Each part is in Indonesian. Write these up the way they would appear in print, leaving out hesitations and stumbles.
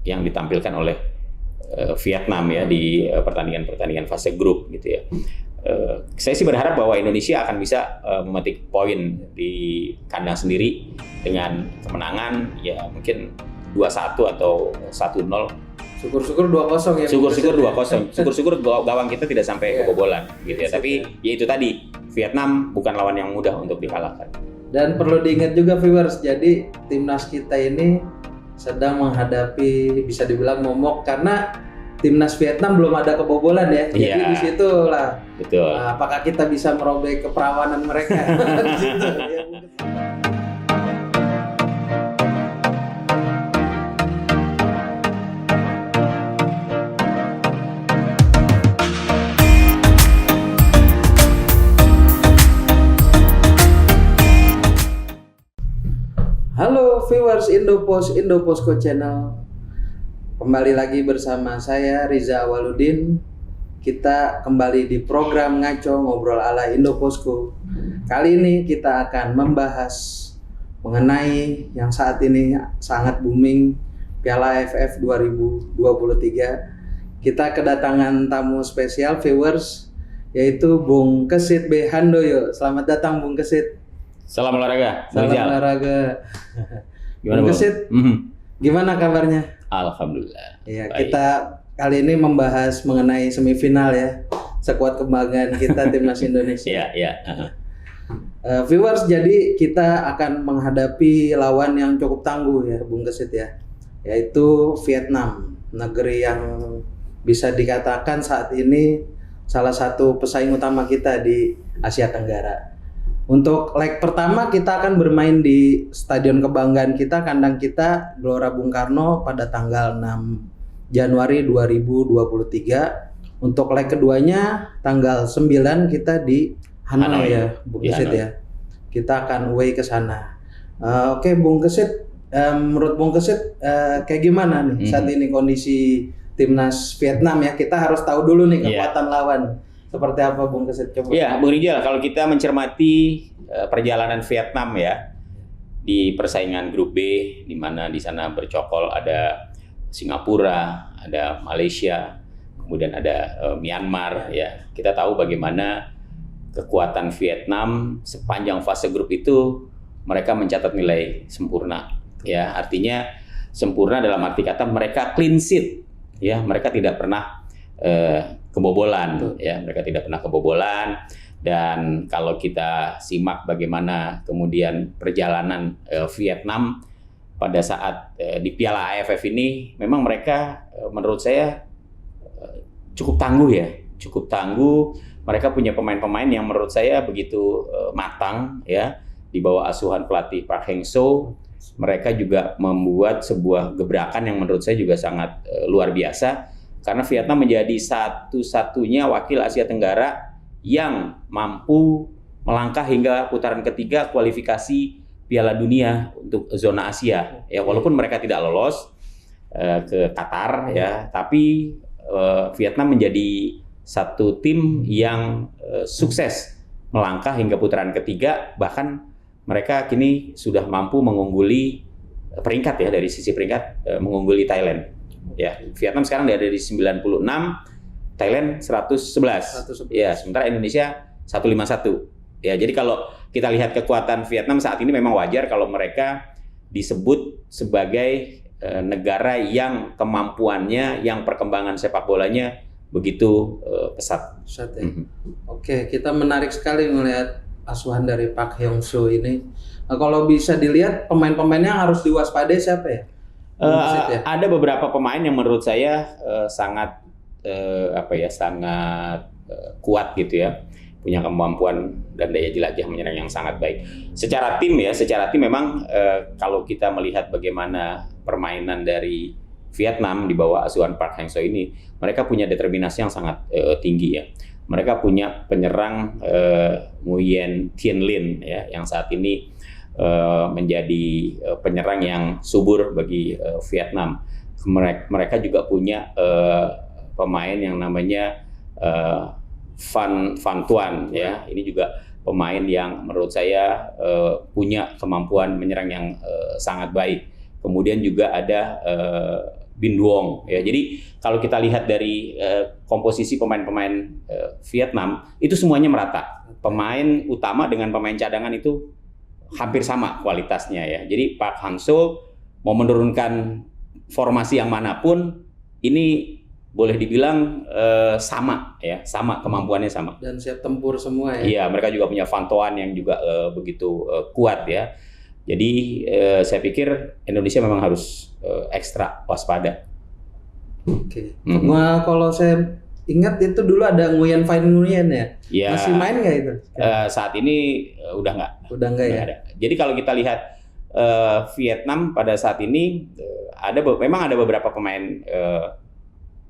yang ditampilkan oleh Vietnam ya di pertandingan-pertandingan fase grup gitu ya. Saya sih berharap bahwa Indonesia akan bisa memetik poin di kandang sendiri dengan kemenangan ya mungkin 2-1 atau 1-0. Syukur-syukur 2-0 ya. Syukur-syukur 2-0. Syukur-syukur gawang kita tidak sampai kebobolan gitu ya. Tapi ya itu tadi, Vietnam bukan lawan yang mudah untuk dikalahkan. Dan perlu diingat juga viewers, jadi timnas kita ini sedang menghadapi bisa dibilang momok karena timnas Vietnam belum ada kebobolan ya. Jadi di situlah. Betul. Apakah kita bisa merobek keperawanan mereka? Di situ, ya. Halo viewers Indoposco Channel. Kembali lagi bersama saya Riza Awaludin. Kita kembali di program Ngaco Ngobrol ala Indoposco. Kali ini kita akan membahas mengenai yang saat ini sangat booming, Piala AFF 2023. Kita kedatangan tamu spesial viewers, yaitu Bung Kesit B. Handoyo. Selamat datang Bung Kesit. Salam olahraga. Salam olahraga. Gimana Bung Kesit? Gimana kabarnya? Alhamdulillah. Ya, kita kali ini membahas mengenai semifinal ya. Sekuat kebanggaan kita timnas Indonesia. Iya. Viewers, jadi kita akan menghadapi lawan yang cukup tangguh ya, Bung Kesit ya. Yaitu Vietnam, negeri yang bisa dikatakan saat ini salah satu pesaing utama kita di Asia Tenggara. Untuk leg pertama kita akan bermain di Stadion Kebanggaan kita, kandang kita, Gelora Bung Karno pada tanggal 6 Januari 2023. Untuk leg keduanya tanggal 9 kita di Hanoi ya, Bung Kesit ya. Kita akan away ke sana. Oke, Bung Kesit, menurut Bung Kesit kayak gimana nih saat ini kondisi timnas Vietnam ya? Kita harus tahu dulu nih kekuatan lawan. Seperti apa Bung Kesit? Coba. Ya, Bung Rijal, kalau kita mencermati perjalanan Vietnam ya di persaingan grup B, di mana di sana bercokol ada Singapura, ada Malaysia, kemudian ada Myanmar ya. Kita tahu bagaimana kekuatan Vietnam sepanjang fase grup itu mereka mencatat nilai sempurna ya. Artinya sempurna dalam arti kata mereka clean sheet ya, mereka tidak pernah kebobolan ya, mereka tidak pernah kebobolan. Dan kalau kita simak bagaimana kemudian perjalanan Vietnam pada saat di Piala AFF ini, memang mereka menurut saya cukup tangguh ya, cukup tangguh. Mereka punya pemain-pemain yang menurut saya begitu matang ya, di bawah asuhan pelatih Park Hang-seo. Mereka juga membuat sebuah gebrakan yang menurut saya juga sangat luar biasa. Karena Vietnam menjadi satu-satunya wakil Asia Tenggara yang mampu melangkah hingga putaran ketiga kualifikasi Piala Dunia untuk zona Asia. Ya, walaupun mereka tidak lolos ke Qatar ya, tapi Vietnam menjadi satu tim yang sukses melangkah hingga putaran ketiga. Bahkan mereka kini sudah mampu mengungguli peringkat ya, dari sisi peringkat mengungguli Thailand. Ya, Vietnam sekarang ada di 96, Thailand 111. Ya, sementara Indonesia 151. Ya, jadi kalau kita lihat kekuatan Vietnam saat ini memang wajar kalau mereka disebut sebagai negara yang kemampuannya, yang perkembangan sepak bolanya begitu pesat. Ya. Oke, kita menarik sekali melihat asuhan dari Park Hang-seo ini. Nah, kalau bisa dilihat pemain-pemainnya yang harus diwaspadai siapa ya? Ada beberapa pemain yang menurut saya sangat sangat kuat gitu ya, punya kemampuan dan daya jelajah menyerang yang sangat baik. Secara tim memang kalau kita melihat bagaimana permainan dari Vietnam di bawah asuhan Park Hang-seo ini, mereka punya determinasi yang sangat tinggi ya. Mereka punya penyerang Nguyen Thien Linh ya, yang saat ini menjadi penyerang yang subur bagi Vietnam. Mereka juga punya pemain yang namanya Van Tuan ya. Ini juga pemain yang menurut saya punya kemampuan menyerang yang sangat baik. Kemudian juga ada Bin Duong ya. Jadi kalau kita lihat dari komposisi pemain-pemain Vietnam itu semuanya merata. Pemain utama dengan pemain cadangan itu hampir sama kualitasnya ya. Jadi Park Hang-seo mau menurunkan formasi yang manapun ini boleh dibilang sama ya, sama kemampuannya sama. Dan siap tempur semua ya. Iya, mereka juga punya Van Toan yang juga begitu kuat ya. Jadi saya pikir Indonesia memang harus ekstra waspada. Oke. Nah, kalau saya ingat itu dulu ada Nguyen Van Nguyen ya. Ya. Masih main nggak itu? Saat ini udah nggak. Udah nggak ya. Ada. Jadi kalau kita lihat Vietnam pada saat ini memang ada beberapa pemain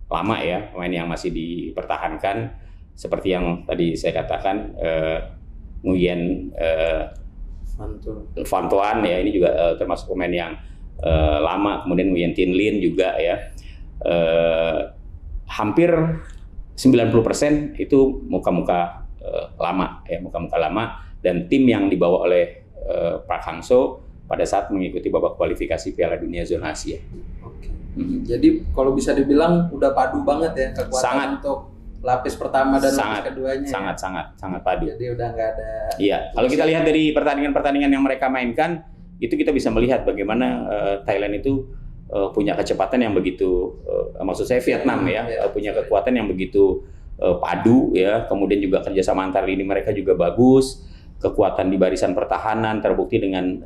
lama ya, pemain yang masih dipertahankan seperti yang tadi saya katakan Nguyen Van Toan ya, ini juga termasuk pemain yang lama. Kemudian Nguyen Tin Lin juga ya, hampir 90% itu muka-muka lama ya, muka-muka lama, dan tim yang dibawa oleh Park Hang-seo pada saat mengikuti babak kualifikasi Piala Dunia Zona Asia. Oke. Jadi kalau bisa dibilang udah padu banget ya kekuatan sangat. Untuk lapis pertama dan Sangat, lapis keduanya. Sangat padu. Jadi udah nggak ada. Iya, kalau kita lihat dari pertandingan-pertandingan yang mereka mainkan, itu kita bisa melihat bagaimana Thailand itu punya kecepatan yang begitu, maksud saya Vietnam ya, punya kekuatan yang begitu padu ya. Kemudian juga kerjasama antar lini mereka juga bagus. Kekuatan di barisan pertahanan terbukti dengan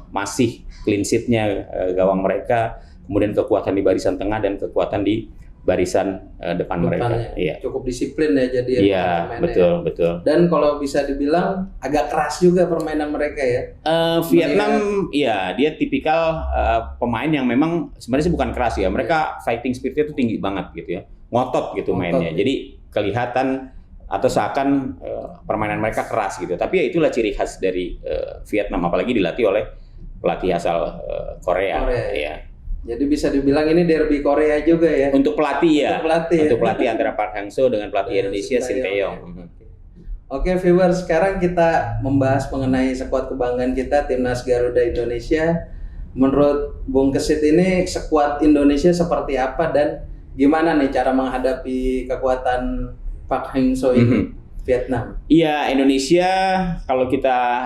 masih clean sheet-nya gawang mereka. Kemudian kekuatan di barisan tengah dan kekuatan di barisan depan mereka. Iya. Cukup disiplin ya jadi. Iya, betul. Dan kalau bisa dibilang agak keras juga permainan mereka ya. Vietnam, iya dia tipikal pemain yang memang sebenarnya bukan keras ya. Mereka fighting spirit-nya itu tinggi banget gitu ya. Ngotot gitu mainnya. Jadi kelihatan atau seakan permainan mereka keras gitu. Tapi ya itulah ciri khas dari Vietnam, apalagi dilatih oleh pelatih asal Korea. Ya. Jadi bisa dibilang ini derby Korea juga ya. Untuk pelatih ya. Untuk pelatih antara Park Hang-seo dengan pelatih Indonesia Shin Tae-yong. Oke, viewers, sekarang kita membahas mengenai skuad kebanggaan kita Timnas Garuda Indonesia. Menurut Bung Kesit ini skuad Indonesia seperti apa dan gimana nih cara menghadapi kekuatan Park Hang-seo ini Vietnam? Iya, Indonesia kalau kita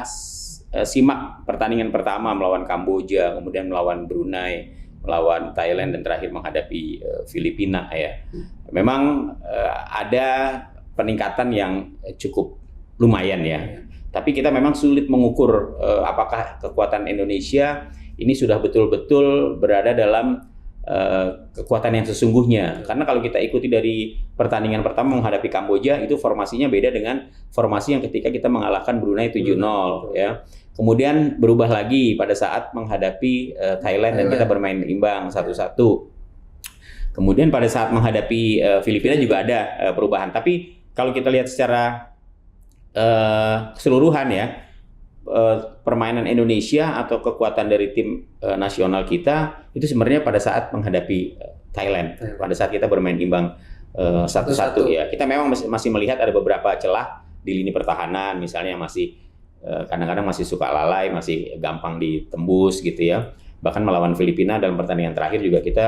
simak pertandingan pertama melawan Kamboja, kemudian melawan Brunei, melawan Thailand, dan terakhir menghadapi Filipina ya. Memang ada peningkatan yang cukup lumayan ya. Tapi kita memang sulit mengukur apakah kekuatan Indonesia ini sudah betul-betul berada dalam kekuatan yang sesungguhnya. Karena kalau kita ikuti dari pertandingan pertama menghadapi Kamboja, itu formasinya beda dengan formasi yang ketika kita mengalahkan Brunei 7-0 ya. Kemudian berubah lagi pada saat menghadapi Thailand dan kita bermain imbang 1-1. Kemudian pada saat menghadapi Filipina juga ada perubahan. Tapi kalau kita lihat secara keseluruhan ya, permainan Indonesia atau kekuatan dari tim nasional kita itu sebenarnya pada saat menghadapi Thailand. Pada saat kita bermain imbang 1-1 ya. Kita memang masih melihat ada beberapa celah di lini pertahanan, misalnya masih kadang-kadang masih suka lalai, masih gampang ditembus gitu ya. Bahkan melawan Filipina dalam pertandingan terakhir juga kita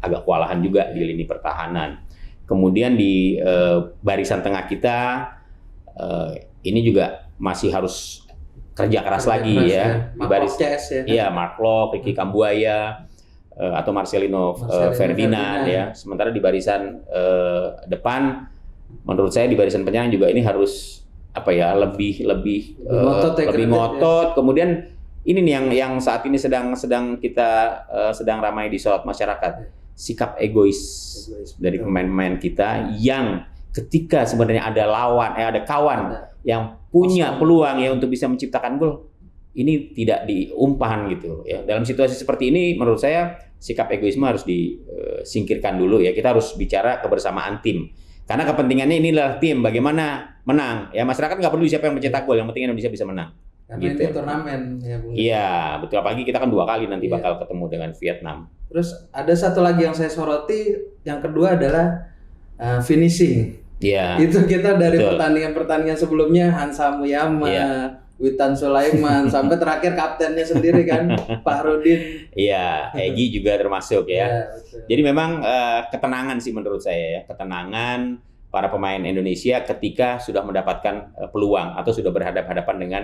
agak kewalahan juga di lini pertahanan. Kemudian di barisan tengah kita ini juga masih harus kerja keras lagi ya. Di baris iya, Mark Locke, Ricky Kambuaya atau Marcelino Ferdinand ya. Sementara di barisan depan menurut saya di barisan penyerang juga ini harus lebih ngotot. Kemudian ini nih yang saat ini sedang ramai disorot masyarakat, sikap egois dari pemain-pemain kita yang ketika sebenarnya ada kawan yang punya peluang ya untuk bisa menciptakan gol, ini tidak diumpan gitu ya. Dalam situasi seperti ini menurut saya sikap egoisme harus disingkirkan dulu ya. Kita harus bicara kebersamaan tim. Karena kepentingannya inilah tim, bagaimana menang. Ya masyarakat nggak peduli siapa yang mencetak gol, yang penting Indonesia bisa menang. Karena gitu. Ini turnamen ya Bung. Iya, betul. Apalagi kita kan 2 kali nanti bakal ketemu dengan Vietnam. Terus ada satu lagi yang saya soroti, yang kedua adalah finishing. Iya. Itu kita dari pertandingan-pertandingan sebelumnya Hansa Muyama, Witan Sulaiman, sampai terakhir kaptennya sendiri kan, Pak Rudin. Iya, Egy juga termasuk ya. Ya, betul. Jadi memang ketenangan sih menurut saya ya, ketenangan para pemain Indonesia ketika sudah mendapatkan peluang atau sudah berhadapan-hadapan dengan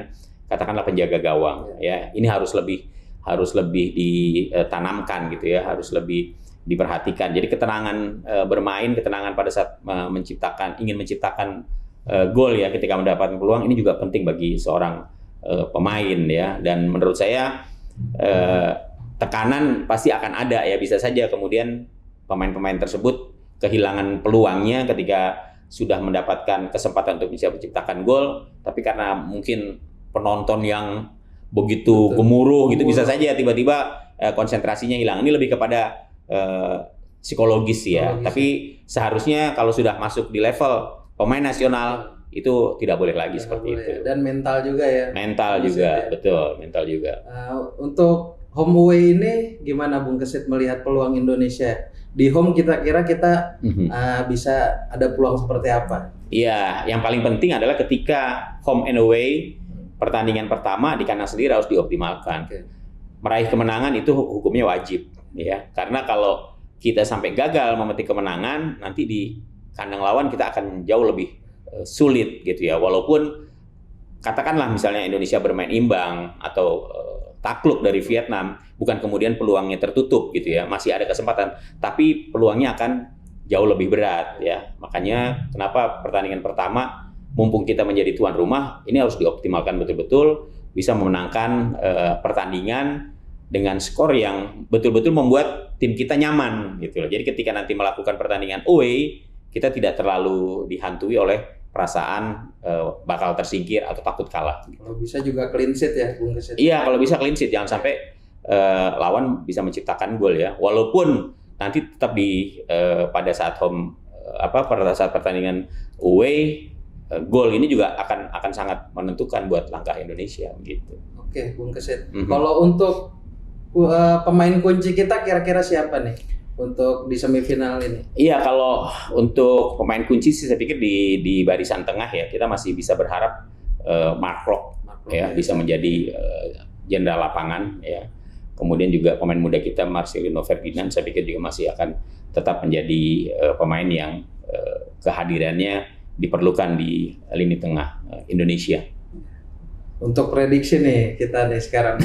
katakanlah penjaga gawang ya. Ini harus lebih ditanamkan gitu ya, harus lebih diperhatikan. Jadi ketenangan bermain, ketenangan pada saat ingin menciptakan gol ya ketika mendapatkan peluang, ini juga penting bagi seorang pemain ya. Dan menurut saya tekanan pasti akan ada ya, bisa saja kemudian pemain-pemain tersebut kehilangan peluangnya ketika sudah mendapatkan kesempatan untuk bisa menciptakan gol, tapi karena mungkin penonton yang begitu gemuruh gitu, bisa saja tiba-tiba konsentrasinya hilang. Ini lebih kepada psikologis ya. Tapi seharusnya kalau sudah masuk di level pemain nasional itu tidak boleh lagi seperti itu. Dan mental juga ya. Mental juga, betul, mental juga. Untuk home away ini gimana Bung Kesit melihat peluang Indonesia? Di home kita bisa ada peluang seperti apa? Iya, yang paling penting adalah ketika home and away, pertandingan pertama di kandang sendiri harus dioptimalkan. Meraih kemenangan itu hukumnya wajib ya. Karena kalau kita sampai gagal memetik kemenangan, nanti di kandang lawan kita akan jauh lebih sulit gitu ya. Walaupun katakanlah misalnya Indonesia bermain imbang atau takluk dari Vietnam, bukan kemudian peluangnya tertutup gitu ya, masih ada kesempatan, tapi peluangnya akan jauh lebih berat ya. Makanya kenapa pertandingan pertama, mumpung kita menjadi tuan rumah, ini harus dioptimalkan betul-betul, bisa memenangkan pertandingan dengan skor yang betul-betul membuat tim kita nyaman gitu loh. Jadi ketika nanti melakukan pertandingan away, kita tidak terlalu dihantui oleh perasaan bakal tersingkir atau takut kalah. Kalau bisa juga clean sheet ya, Bung Kesit. Iya, kalau bisa clean sheet, jangan sampai lawan bisa menciptakan gol ya. Walaupun nanti tetap pada saat pada saat pertandingan away, gol ini juga akan sangat menentukan buat langkah Indonesia gitu. Oke, Bung Kesit. Kalau untuk pemain kunci kita kira-kira siapa nih untuk di semifinal ini? Iya, kalau untuk pemain kunci sih saya pikir di barisan tengah ya, kita masih bisa berharap Mark Klok ya bisa menjadi jenderal lapangan ya. Kemudian juga pemain muda kita Marcelino Ferdinand, saya pikir juga masih akan tetap menjadi pemain yang kehadirannya diperlukan di lini tengah Indonesia. Untuk prediksi nih kita nih sekarang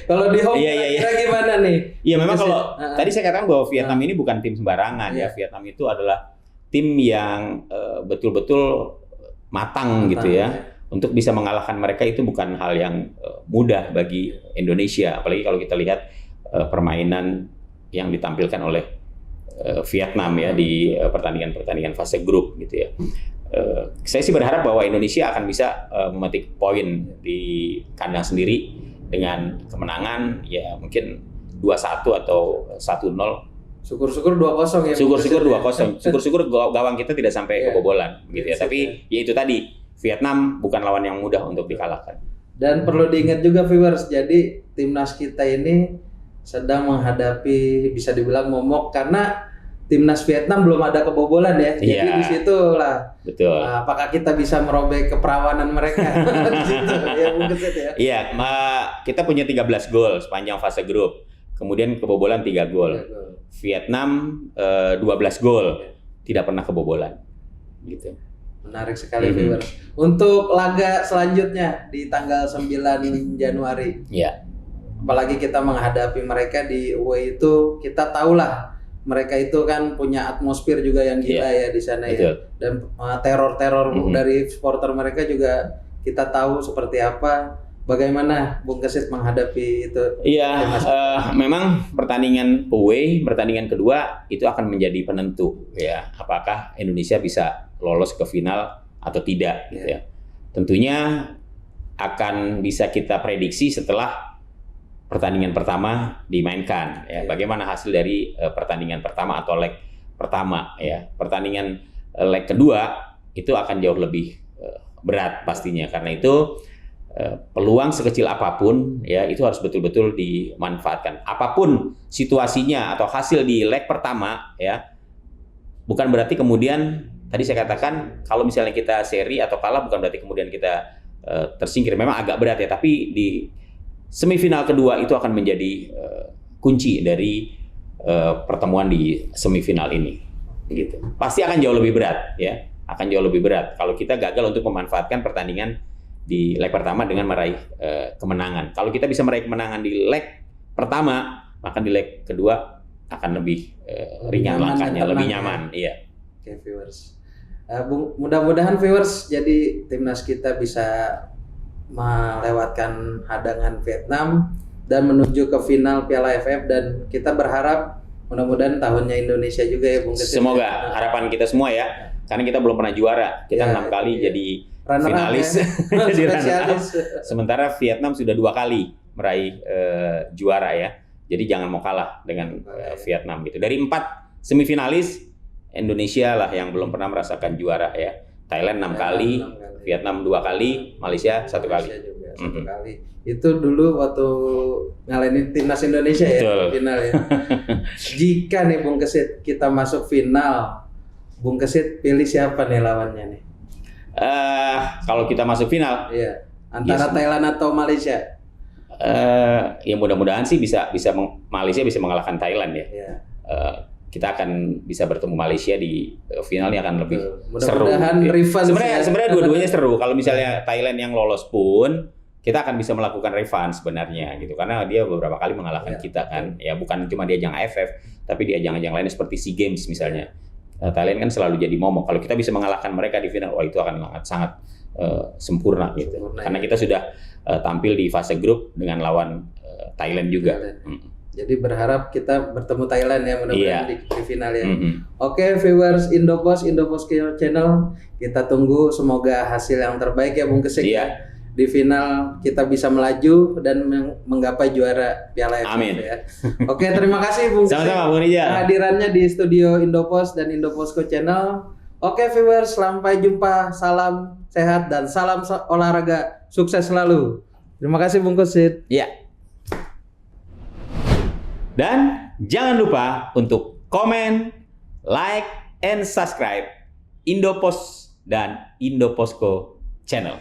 kalau di home kira gimana nih? Iya, memang kalau tadi saya katakan bahwa Vietnam ini bukan tim sembarangan ya. Vietnam itu adalah tim yang betul-betul matang gitu ya. Untuk bisa mengalahkan mereka itu bukan hal yang mudah bagi Indonesia, apalagi kalau kita lihat permainan yang ditampilkan oleh Vietnam ya di pertandingan-pertandingan fase grup gitu ya. Saya sih berharap bahwa Indonesia akan bisa memetik poin di kandang sendiri dengan kemenangan ya mungkin 2-1 atau 1-0. Syukur-syukur 2-0 ya. Syukur-syukur 2-0. Syukur-syukur gawang kita tidak sampai kebobolan gitu ya. Tapi ya itu tadi, Vietnam bukan lawan yang mudah untuk dikalahkan. Dan perlu diingat juga viewers, jadi timnas kita ini sedang menghadapi bisa dibilang momok karena timnas Vietnam belum ada kebobolan ya. Jadi di situlah. Betul. Apakah kita bisa merobek keperawanan mereka di situ ya Bung Kesit ya. Iya, kita punya 13 gol sepanjang fase grup. Kemudian kebobolan 3 gol. Vietnam 12 gol. Tidak pernah kebobolan. Gitu. Menarik sekali viewers. Untuk laga selanjutnya di tanggal 9 Januari. Iya. Apalagi kita menghadapi mereka di away itu, kita tahulah mereka itu kan punya atmosfer juga yang gila ya di sana ya. Dan teror-teror dari supporter mereka juga kita tahu seperti apa. Bagaimana Bung Kesit menghadapi itu? Iya, memang pertandingan away, pertandingan kedua itu akan menjadi penentu ya. Apakah Indonesia bisa lolos ke final atau tidak gitu ya. Tentunya akan bisa kita prediksi setelah pertandingan pertama dimainkan ya. Bagaimana hasil dari pertandingan pertama atau leg pertama ya. Pertandingan leg kedua itu akan jauh lebih berat pastinya. Karena itu peluang sekecil apapun ya itu harus betul-betul dimanfaatkan. Apapun situasinya atau hasil di leg pertama ya. Bukan berarti kemudian tadi saya katakan kalau misalnya kita seri atau kalah bukan berarti kemudian kita tersingkir. Memang agak berat ya, tapi di semifinal kedua itu akan menjadi kunci dari pertemuan di semifinal ini. Gitu. Pasti akan jauh lebih berat ya, akan jauh lebih berat kalau kita gagal untuk memanfaatkan pertandingan di leg pertama dengan meraih kemenangan. Kalau kita bisa meraih kemenangan di leg pertama, maka di leg kedua akan lebih ringan langkahnya, lebih nyaman. Iya. Oke, viewers. Mudah-mudahan viewers, jadi timnas kita bisa melewatkan hadangan Vietnam dan menuju ke final Piala AFF, dan kita berharap mudah-mudahan tahunnya Indonesia juga ya Bung Kesit. Semoga harapan kita semua ya, karena kita belum pernah juara. Kita 6 kali jadi finalis, jadi runner-up. Sementara Vietnam sudah 2 kali meraih juara ya. Jadi jangan mau kalah dengan Vietnam gitu. Dari 4 semifinalis, Indonesia lah yang belum pernah merasakan juara ya. Thailand 6 kali, Vietnam 2 kali, Malaysia 1 kali. Juga 1 kali. Itu dulu waktu ngalahin timnas Indonesia ya. Betul. Final ya. Jika nih Bung Kesit kita masuk final, Bung Kesit pilih siapa nih lawannya nih? Kalau kita masuk final, iya, antara Thailand atau Malaysia. Ya mudah-mudahan sih Malaysia bisa mengalahkan Thailand ya. Iya. Kita akan bisa bertemu Malaysia di finalnya akan lebih seru. Mudah-mudahan revenge. Sebenarnya dua-duanya seru. Kalau misalnya Thailand yang lolos pun, kita akan bisa melakukan revenge sebenarnya gitu. Karena dia beberapa kali mengalahkan kita kan. Ya bukan cuma di ajang AFF, tapi di ajang-ajang lain seperti SEA Games misalnya. Thailand kan selalu jadi momok. Kalau kita bisa mengalahkan mereka di final, wah itu akan sangat sempurna gitu. Karena kita sudah tampil di fase grup dengan lawan Thailand juga. Jadi berharap kita bertemu Thailand ya mudah-mudahan di final ya. Oke, viewers Indopos Channel, kita tunggu semoga hasil yang terbaik ya Bung Kesit. Iya. Di final kita bisa melaju dan menggapai juara Piala AFF. Amin. Ya. Oke, terima kasih Bung Kesit. Sama-sama Bung Rijal. Kehadirannya di studio Indopos dan Indoposco Channel. Oke viewers, sampai jumpa. Salam sehat dan salam olahraga. Sukses selalu. Terima kasih Bung Kesit. Iya. Dan jangan lupa untuk komen, like, and subscribe Indopos dan Indoposco Channel.